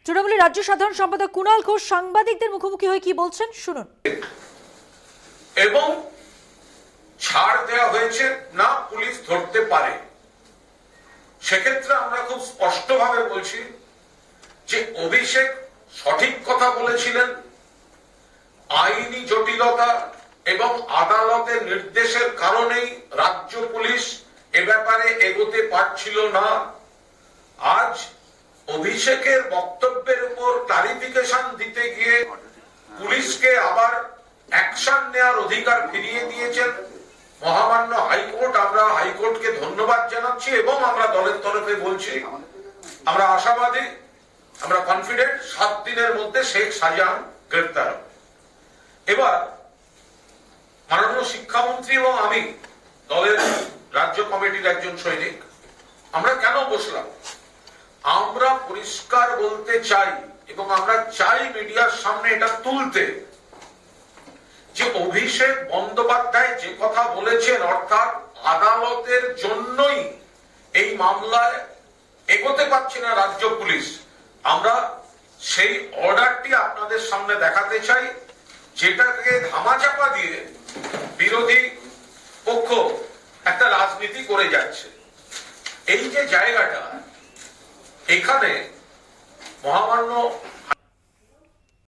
তৃণমূলের রাজ্য সাধারণ সম্পাদক কুণাল ঘোষ সাংবাদিকদের মুখোমুখি হয়ে কি বলছেন শুনুন। এবং ছাড় দেওয়া হয়েছে না পুলিশ ধরতে পারে, সেক্ষেত্রে আমরা খুব স্পষ্টভাবে বলছি যে অভিষেক সঠিক কথা বলেছিলেন। আইনি জটিলতা এবং আদালতের নির্দেশের কারণেই রাজ্য পুলিশ এ ব্যাপারে এগোতে পারছিল না। আজ অভিষেকের বক্তব্যের উপর ক্লারিফিকেশন দিতে গিয়ে পুলিশকে আবার অ্যাকশন নেওয়ার অধিকার ফিরিয়ে দিয়েছেন মহামান্য হাইকোর্ট। আমরা হাইকোর্টকে ধন্যবাদ জানাচ্ছি এবং আমরা দলের তরফে বলছি আমরা আশাবাদী, আমরা কনফিডেন্ট 7 দিনের মধ্যে শেখ শাহজাহান গ্রেফতার হবে। এবার মাননীয় শিক্ষামন্ত্রী এবং আমি দলের রাজ্য কমিটির একজন সৈনিক, আমরা কেন বসলাম? আমরা পরিষ্কার বলতে চাই এবং আমরা চাই মিডিয়ার সামনে এটা তুলতে যে অভিষেক বন্দ্যোপাধ্যায় যে কথা বলেছেন, অর্থাৎ আদালতের জন্যই এই মামলায় এগোতে পারছে না রাজ্য পুলিশ, আমরা সেই অর্ডারটি আপনাদের সামনে দেখাতে চাই, যেটাকে ধামাচাপা দিয়ে বিরোধী পক্ষ একটা রাজনীতি করে যাচ্ছে। এই যে জায়গাটা, এখানে মহামান্য